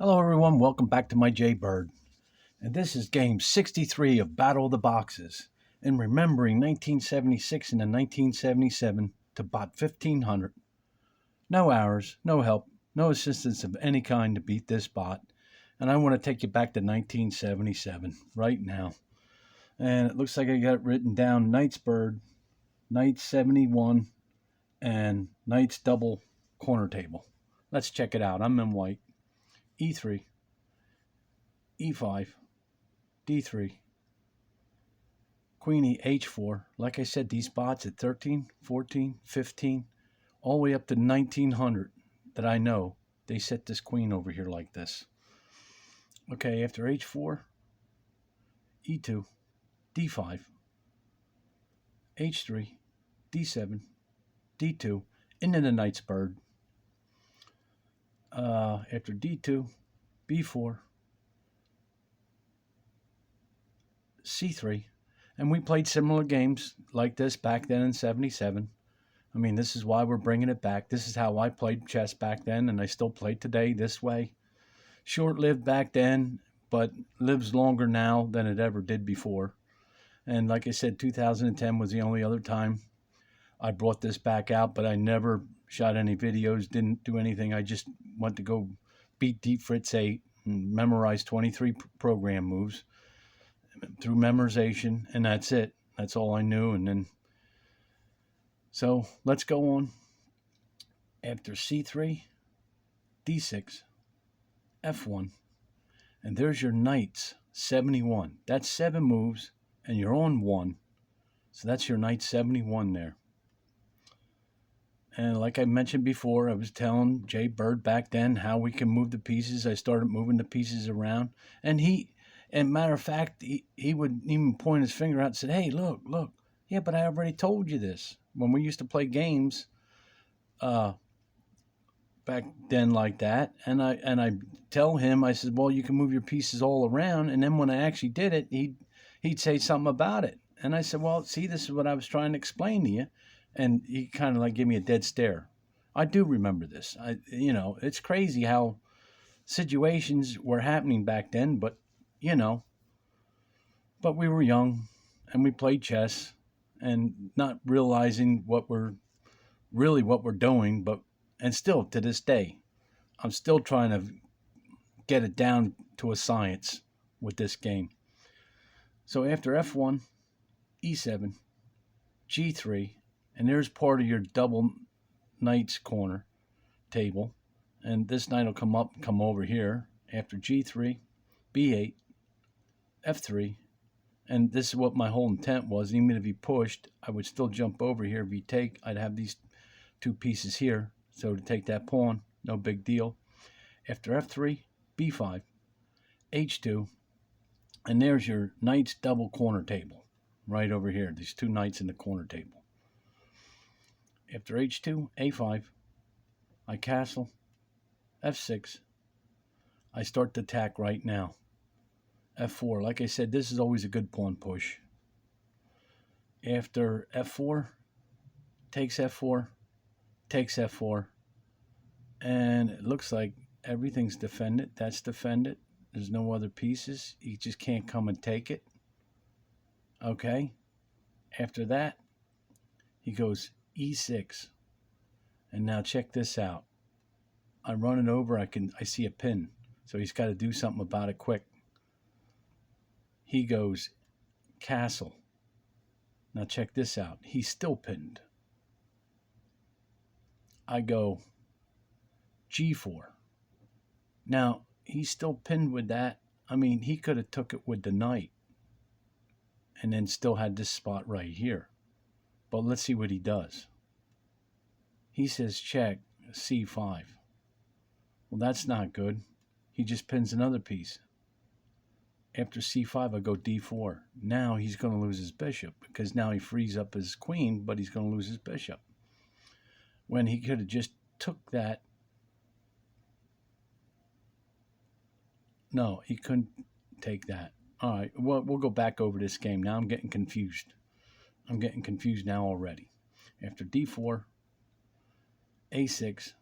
Hello, everyone. Welcome back to my Jaybird. And this is game 63 of Battle of the Boxes. And remembering 1976 and then 1977 to bot 1500. No hours, no help, no assistance of any kind to beat this bot. And I want to take you back to 1977 right now. And it looks like I got it written down Knight's Bird, Knight 71, and Knight's double corner table. Let's check it out. I'm in white. E3. E5, D3, Queen E, H4. Like I said, these spots at 13, 14, 15, all the way up to 1900 that I know, they set this queen over here like this. Okay, after H4, E2, D5, H3, D7, D2, into the Knight's Bird. After D2, B4, C3, and we played similar games like this back then in 77. I mean, this is why we're bringing it back. This is how I played chess back then, and I still play today this way. Short-lived back then, but lives longer now than it ever did before. And like I said, 2010 was the only other time I brought this back out, but I never shot any videos, didn't do anything. I just went to go beat Deep Fritz 8 and memorize 23 program moves through memorization, and that's it. That's all I knew. And then, so let's go on. After C3, D6, F1, and there's your Knights 71. That's 7 moves, and you're on 1. So that's your Knight 71 there. And like I mentioned before, I was telling Jay Bird back then how we can move the pieces. I started moving the pieces around, and matter of fact, he would even point his finger out and said, "Hey, look. Yeah, but I already told you this." When we used to play games back then like that, and I tell him, I said, "Well, you can move your pieces all around." And then when I actually did it, he'd say something about it. And I said, "Well, see, this is what I was trying to explain to you." And he kind of like gave me a dead stare. I do remember this. It's crazy how situations were happening back then, but but we were young and we played chess and not realizing what we're doing, and still to this day, I'm still trying to get it down to a science with this game. So after F1, E7, G3, and there's part of your double knight's corner table, and this knight will come over here after G3, B8, F3, and this is what my whole intent was. Even if he pushed, I would still jump over here. If he take, I'd have these 2 pieces here. So to take that pawn, no big deal. After F3, B5, H2, and there's your knight's double corner table right over here. These 2 knights in the corner table. After H2, A5, I castle, F6. I start the attack right now. F4, like I said, this is always a good pawn push. After F4, takes F4, takes F4, and it looks like everything's defended. That's defended. There's no other pieces. He just can't come and take it. Okay. After that, he goes E6. And now check this out. I run it over. I see a pin. So he's got to do something about it quick. He goes castle. Now check this out. He's still pinned. I go G4. Now, he's still pinned with that. I mean, he could have took it with the knight and then still had this spot right here. But let's see what he does. He says check, C5. Well, that's not good. He just pins another piece. After C5, I go D4. Now he's going to lose his bishop because now he frees up his queen, but he's going to lose his bishop. When he could have just took that. No, he couldn't take that. All right, well, we'll go back over this game. Now I'm getting confused. I'm getting confused now already. After D4, A6,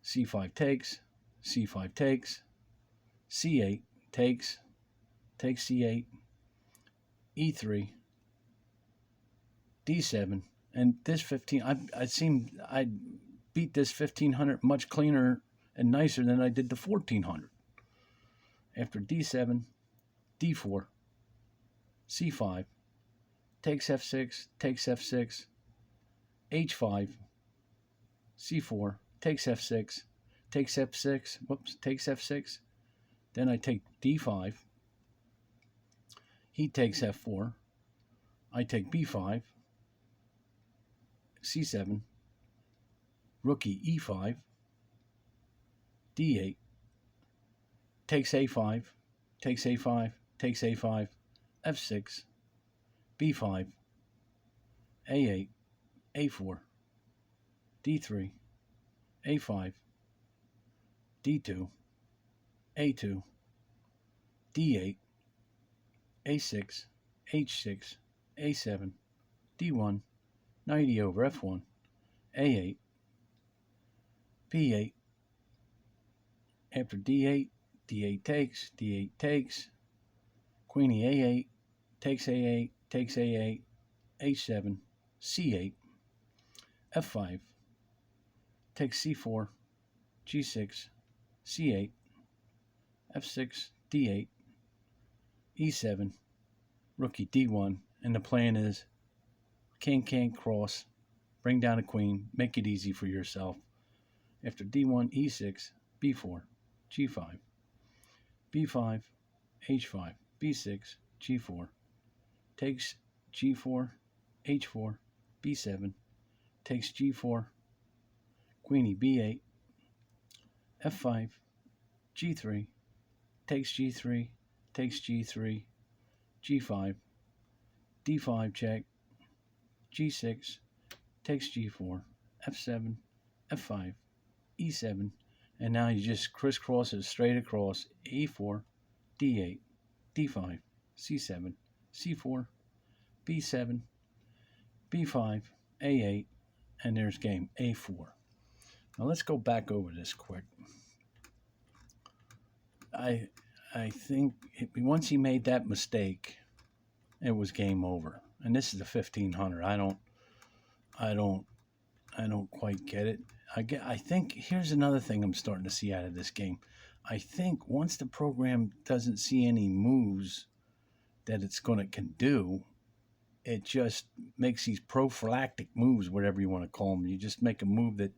C5 takes, C5 takes, C8 takes C8, E3, D7, and this 15. I beat this 1500 much cleaner and nicer than I did the 1400. After D7, D4, C5, takes F6, takes F6, H5, C4, takes F6, takes F6, whoops, takes F6. Then I take D5. He takes F4. I take B5, C7, rookie E5, D8, takes A5, takes A5, takes A5, F6, B5, A8, A4, D3, A5, D2, A2, D8, A6, H6, A7, D1, 90 over F1, A8, B8. After D8, D8 takes, Queenie A8, takes A8, takes A8, H7, C8, F5, takes C4, G6, C8, F6, D8, E7, rookie D1, and the plan is king can't cross, bring down a queen, make it easy for yourself. After D1, E6, B4, G5, B5, H5, B6, G4, takes G4, H4, B7, takes G4, Queenie B8, F5, G3, takes G3, takes G3, G5, D5 check, G6, takes G4, F7, F5, E7, and now you just crisscross it straight across, E4, D8, D5, C7, C4, B7, B5, A8, and there's game A4. Now let's go back over this quick. I think once he made that mistake, it was game over. And this is the 1500. I don't quite get it. I think here's another thing I'm starting to see out of this game. I think once the program doesn't see any moves that can do, it just makes these prophylactic moves, whatever you want to call them. You just make a move that,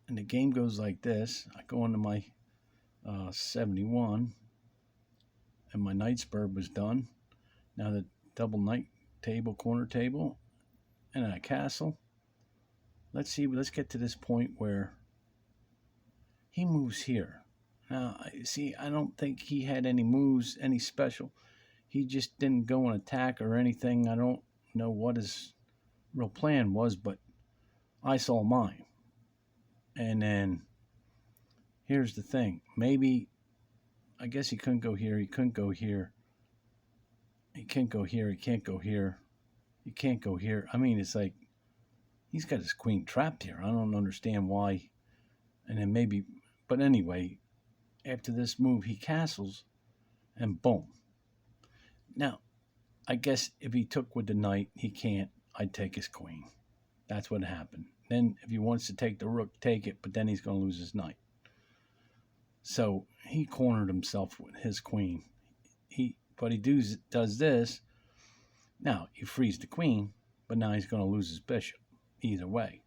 and the game goes like this. I go into my 71, and my knight spur was done. Now the double knight table, corner table, and a castle. Let's get to this point where he moves here. Now, I don't think he had any moves, any special. He just didn't go and attack or anything. I don't know what his real plan was, but I saw mine. And then, here's the thing. Maybe, I guess he couldn't go here. He couldn't go here. He can't go here. He can't go here. He can't go here. I mean, it's like, he's got his queen trapped here. I don't understand why. And then maybe, but anyway, after this move, he castles, and boom. Now, I guess if he took with the knight, he can't. I'd take his queen. That's what happened. Then, if he wants to take the rook, take it, but then he's going to lose his knight. So he cornered himself with his queen. But he does this. Now, he frees the queen, but now he's going to lose his bishop. Either way.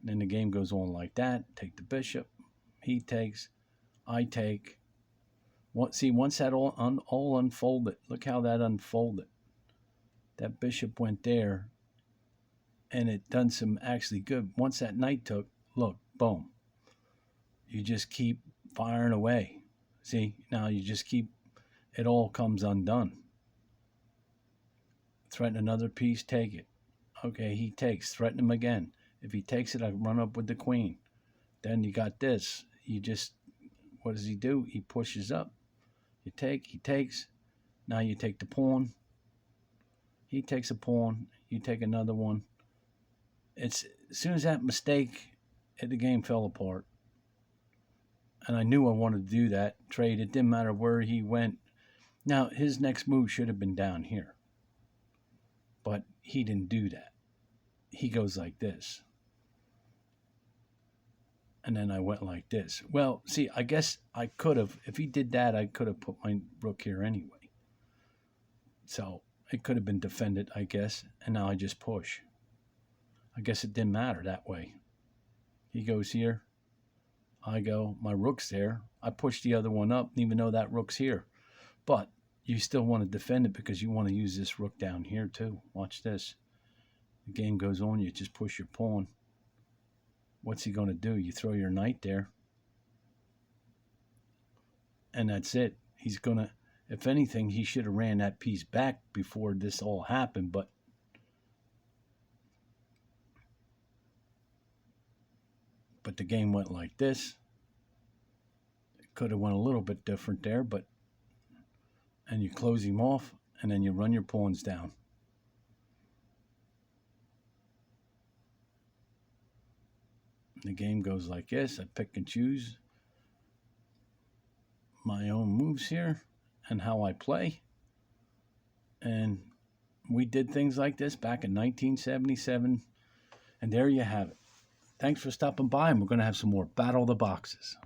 Then the game goes on like that. Take the bishop. He takes. I take. Once that all unfolded, look how that unfolded. That bishop went there, and it done some actually good. Once that knight took, look, boom. You just keep firing away. See, now you just keep, it all comes undone. Threaten another piece, take it. Okay, he takes, threaten him again. If he takes it, I run up with the queen. Then you got this. You just, what does he do? He pushes up. You take, he takes. Now you take the pawn. He takes a pawn. You take another one. as soon as that mistake, the game fell apart. And I knew I wanted to do that trade. It didn't matter where he went. Now, his next move should have been down here. But he didn't do that. He goes like this. And then I went like this. Well, see, I guess I could have, if he did that, I could have put my rook here anyway. So it could have been defended, I guess. And now I just push. I guess it didn't matter that way. He goes here. I go, my rook's there. I push the other one up, even though that rook's here. But you still want to defend it because you want to use this rook down here too. Watch this. The game goes on, you just push your pawn. What's he going to do? You throw your knight there. And that's it. He's going to, if anything, he should have ran that piece back before this all happened, but the game went like this. It could have went a little bit different there, but and you close him off, and then you run your pawns down. The game goes like this. I pick and choose my own moves here and how I play. And we did things like this back in 1977. And there you have it. Thanks for stopping by, and we're going to have some more Battle of the Boxes.